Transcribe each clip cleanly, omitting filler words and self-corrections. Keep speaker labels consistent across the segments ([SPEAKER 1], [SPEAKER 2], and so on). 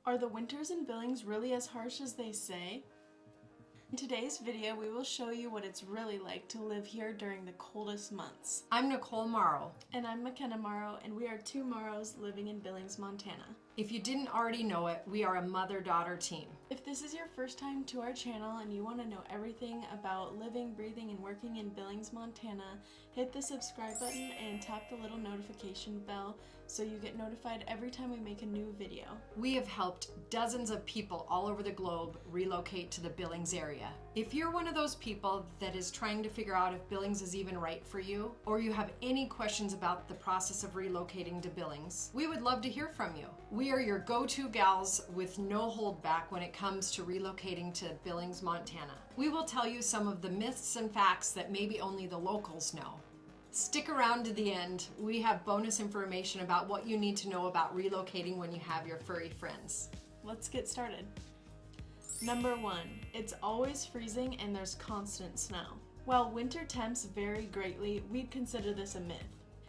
[SPEAKER 1] Are the winters in Billings really as harsh as they say? In today's video, we will show you what it's really like to live here during the coldest months.
[SPEAKER 2] I'm Nicole Morrow.
[SPEAKER 1] And I'm McKenna Morrow, and we are two Morrows living in Billings, Montana.
[SPEAKER 2] If you didn't already know it, we are a mother-daughter team.
[SPEAKER 1] If this is your first time to our channel and you want to know everything about living, breathing, and working in Billings, Montana, hit the subscribe button and tap the little notification bell so you get notified every time we make a new video.
[SPEAKER 2] We have helped dozens of people all over the globe relocate to the Billings area. If you're one of those people that is trying to figure out if Billings is even right for you, or you have any questions about the process of relocating to Billings, we would love to hear from you. We are your go-to gals with no holdback when it comes to relocating to Billings, Montana. We will tell you some of the myths and facts that maybe only the locals know. Stick around to the end. We have bonus information about what you need to know about relocating when you have your furry friends.
[SPEAKER 1] Let's get started. Number 1, it's always freezing and there's constant snow. While winter temps vary greatly, we'd consider this a myth.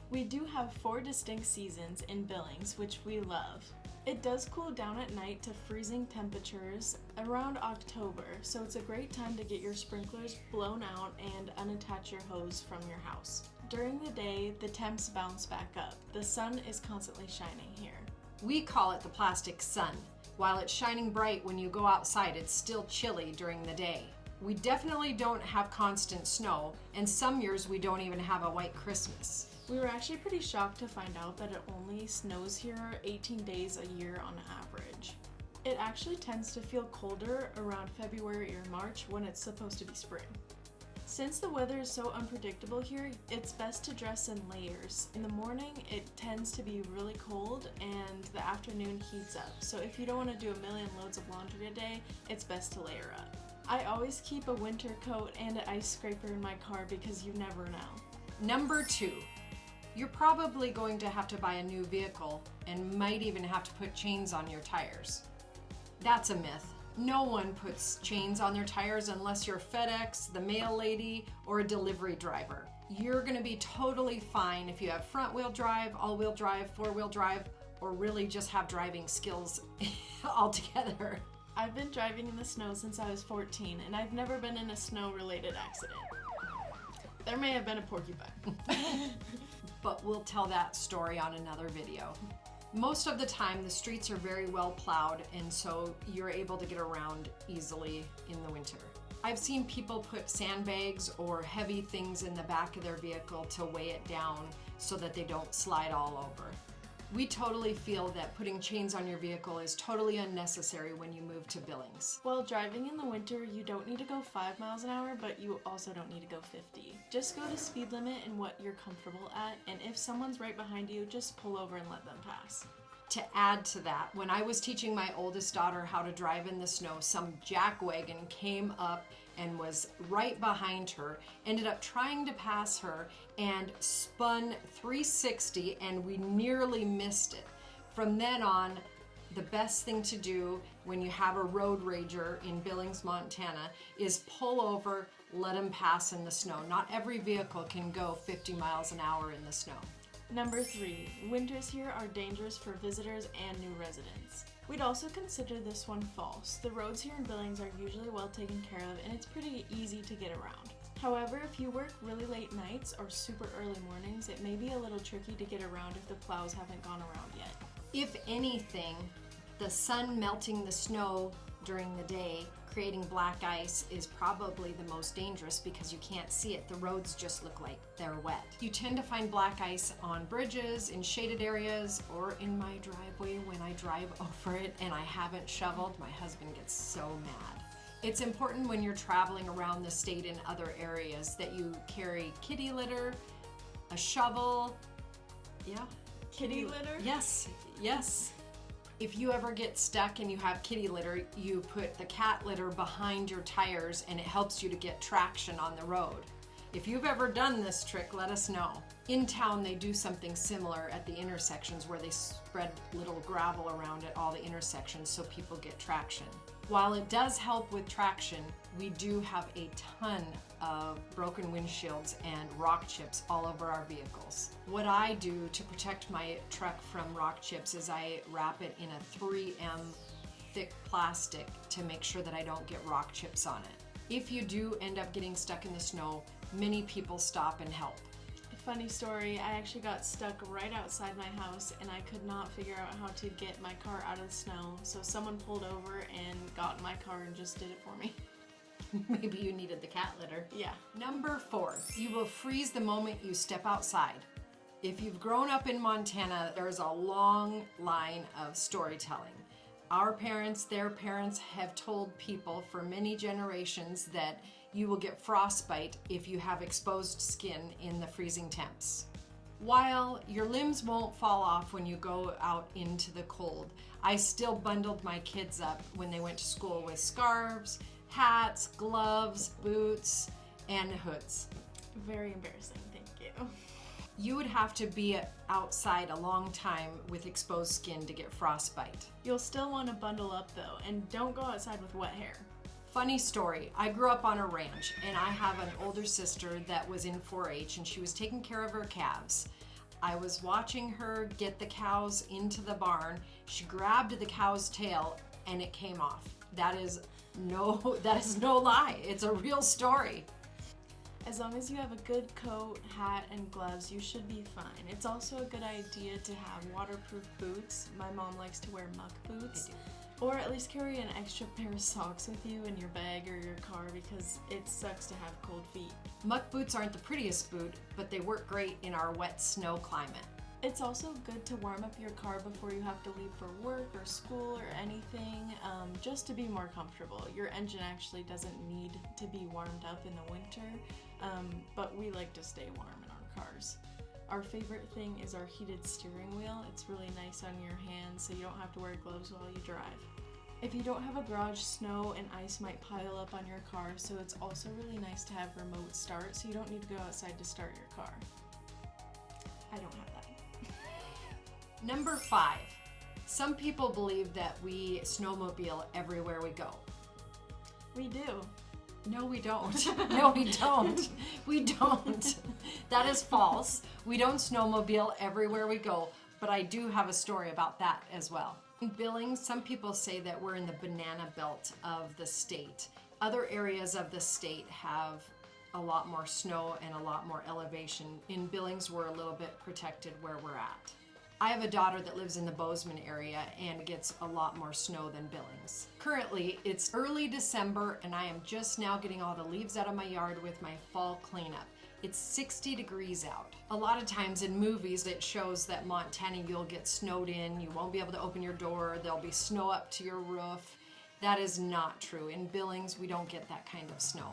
[SPEAKER 1] We do have 4 distinct seasons in Billings, which we love. It does cool down at night to freezing temperatures around October, so it's a great time to get your sprinklers blown out and unattach your hose from your house. During the day, the temps bounce back up. The sun is constantly shining here.
[SPEAKER 2] We call it the plastic sun. While it's shining bright when you go outside, it's still chilly during the day. We definitely don't have constant snow, and some years we don't even have a white Christmas.
[SPEAKER 1] We were actually pretty shocked to find out that it only snows here 18 days a year on average. It actually tends to feel colder around February or March when it's supposed to be spring. Since the weather is so unpredictable here, it's best to dress in layers. In the morning, it tends to be really cold and the afternoon heats up. So if you don't want to do a million loads of laundry a day, it's best to layer up. I always keep a winter coat and an ice scraper in my car because you never know.
[SPEAKER 2] Number 2, you're probably going to have to buy a new vehicle and might even have to put chains on your tires. That's a myth. No one puts chains on their tires unless you're FedEx, the mail lady, or a delivery driver. You're gonna be totally fine if you have front wheel drive, all wheel drive, 4-wheel drive, or really just have driving skills altogether.
[SPEAKER 1] I've been driving in the snow since I was 14 and I've never been in a snow-related accident. There may have been a porcupine.
[SPEAKER 2] But we'll tell that story on another video. Most of the time, the streets are very well plowed, and so you're able to get around easily in the winter. I've seen people put sandbags or heavy things in the back of their vehicle to weigh it down so that they don't slide all over. We totally feel that putting chains on your vehicle is totally unnecessary when you move to Billings.
[SPEAKER 1] While driving in the winter, you don't need to go 5 miles an hour, but you also don't need to go 50. Just go to speed limit and what you're comfortable at, and if someone's right behind you, just pull over and let them pass.
[SPEAKER 2] To add to that, when I was teaching my oldest daughter how to drive in the snow, some jackwagon came up and was right behind her, ended up trying to pass her and spun 360, and we nearly missed it. From then on, the best thing to do when you have a road rager in Billings, Montana is pull over, let them pass in the snow. Not every vehicle can go 50 miles an hour in the snow.
[SPEAKER 1] Number 3, winters here are dangerous for visitors and new residents. We'd also consider this one false. The roads here in Billings are usually well taken care of and it's pretty easy to get around. However, if you work really late nights or super early mornings, it may be a little tricky to get around if the plows haven't gone around yet.
[SPEAKER 2] If anything, the sun melting the snow during the day, creating black ice, is probably the most dangerous because you can't see it. The roads just look like they're wet. You tend to find black ice on bridges, in shaded areas, or in my driveway when I drive over it and I haven't shoveled. My husband gets so mad. It's important when you're traveling around the state in other areas that you carry kitty litter, a shovel. Yeah.
[SPEAKER 1] Kitty litter?
[SPEAKER 2] Yes, yes. If you ever get stuck and you have kitty litter, you put the cat litter behind your tires and it helps you to get traction on the road. If you've ever done this trick, let us know. In town, they do something similar at the intersections where they spread little gravel around at all the intersections so people get traction. While it does help with traction, we do have a ton of broken windshields and rock chips all over our vehicles. What I do to protect my truck from rock chips is I wrap it in a 3M thick plastic to make sure that I don't get rock chips on it. If you do end up getting stuck in the snow, many people stop and help.
[SPEAKER 1] Funny story, I actually got stuck right outside my house and I could not figure out how to get my car out of the snow. So someone pulled over and got in my car and just did it for me.
[SPEAKER 2] Maybe you needed the cat litter.
[SPEAKER 1] Yeah.
[SPEAKER 2] Number 4, you will freeze the moment you step outside. If you've grown up in Montana, there's a long line of storytelling. Our parents, their parents have told people for many generations that you will get frostbite if you have exposed skin in the freezing temps. While your limbs won't fall off when you go out into the cold, I still bundled my kids up when they went to school with scarves, hats, gloves, boots, and hoods.
[SPEAKER 1] Very embarrassing, thank you.
[SPEAKER 2] You would have to be outside a long time with exposed skin to get frostbite.
[SPEAKER 1] You'll still want to bundle up though, and don't go outside with wet hair.
[SPEAKER 2] Funny story, I grew up on a ranch and I have an older sister that was in 4-H and she was taking care of her calves. I was watching her get the cows into the barn. She grabbed the cow's tail and it came off. That is no lie. It's a real story.
[SPEAKER 1] As long as you have a good coat, hat, and gloves, you should be fine. It's also a good idea to have waterproof boots. My mom likes to wear muck boots. Or at least carry an extra pair of socks with you in your bag or your car because it sucks to have cold feet.
[SPEAKER 2] Muck boots aren't the prettiest boot, but they work great in our wet snow climate.
[SPEAKER 1] It's also good to warm up your car before you have to leave for work or school or anything, just to be more comfortable. Your engine actually doesn't need to be warmed up in the winter, but we like to stay warm in our cars. Our favorite thing is our heated steering wheel. It's really nice on your hands so you don't have to wear gloves while you drive. If you don't have a garage, snow and ice might pile up on your car, so it's also really nice to have remote start so you don't need to go outside to start your car. I don't have that.
[SPEAKER 2] Number 5, some people believe that we snowmobile everywhere we go.
[SPEAKER 1] We do.
[SPEAKER 2] No, we don't. No, we don't. We don't. That is false. We don't snowmobile everywhere we go, but I do have a story about that as well. In Billings, some people say that we're in the banana belt of the state. Other areas of the state have a lot more snow and a lot more elevation. In Billings, we're a little bit protected where we're at. I have a daughter that lives in the Bozeman area and gets a lot more snow than Billings. Currently, it's early December and I am just now getting all the leaves out of my yard with my fall cleanup. It's 60 degrees out. A lot of times in movies it shows that Montana, you'll get snowed in, you won't be able to open your door, there'll be snow up to your roof. That is not true. In Billings, we don't get that kind of snow.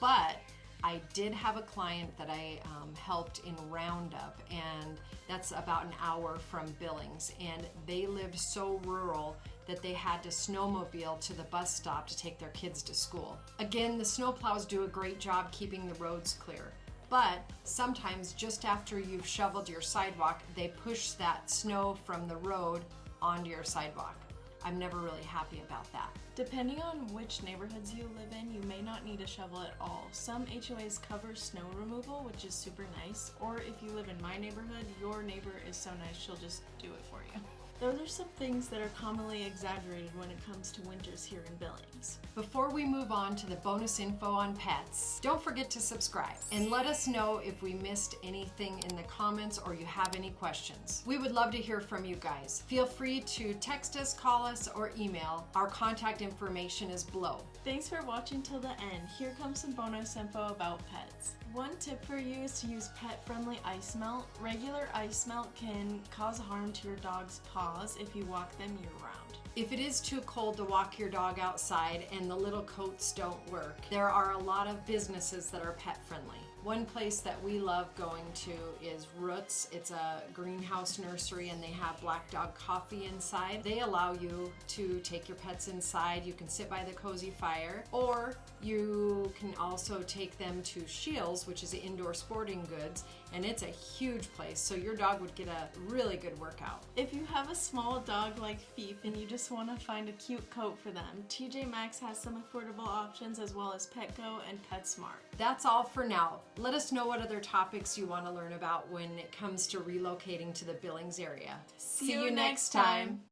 [SPEAKER 2] But I did have a client that I helped in Roundup, and that's about an hour from Billings, and they lived so rural that they had to snowmobile to the bus stop to take their kids to school. Again, the snowplows do a great job keeping the roads clear, but sometimes just after you've shoveled your sidewalk, they push that snow from the road onto your sidewalk. I'm never really happy about that.
[SPEAKER 1] Depending on which neighborhoods you live in, you may not need a shovel at all. Some HOAs cover snow removal, which is super nice, or if you live in my neighborhood, your neighbor is so nice she'll just do it for you. Those are some things that are commonly exaggerated when it comes to winters here in Billings.
[SPEAKER 2] Before we move on to the bonus info on pets, don't forget to subscribe and let us know if we missed anything in the comments or you have any questions. We would love to hear from you guys. Feel free to text us, call us, or email. Our contact information is below.
[SPEAKER 1] Thanks for watching till the end. Here comes some bonus info about pets. One tip for you is to use pet-friendly ice melt. Regular ice melt can cause harm to your dog's paws if you walk them year-round.
[SPEAKER 2] If it is too cold to walk your dog outside and the little coats don't work, there are a lot of businesses that are pet-friendly. One place that we love going to is Roots. It's a greenhouse nursery and they have Black Dog Coffee inside. They allow you to take your pets inside. You can sit by the cozy fire, or you can also take them to Shields, which is indoor sporting goods, and it's a huge place, so your dog would get a really good workout.
[SPEAKER 1] If you have a small dog like Fief and you just want to find a cute coat for them, TJ Maxx has some affordable options as well as Petco and PetSmart.
[SPEAKER 2] That's all for now. Let us know what other topics you want to learn about when it comes to relocating to the Billings area.
[SPEAKER 1] See you next time.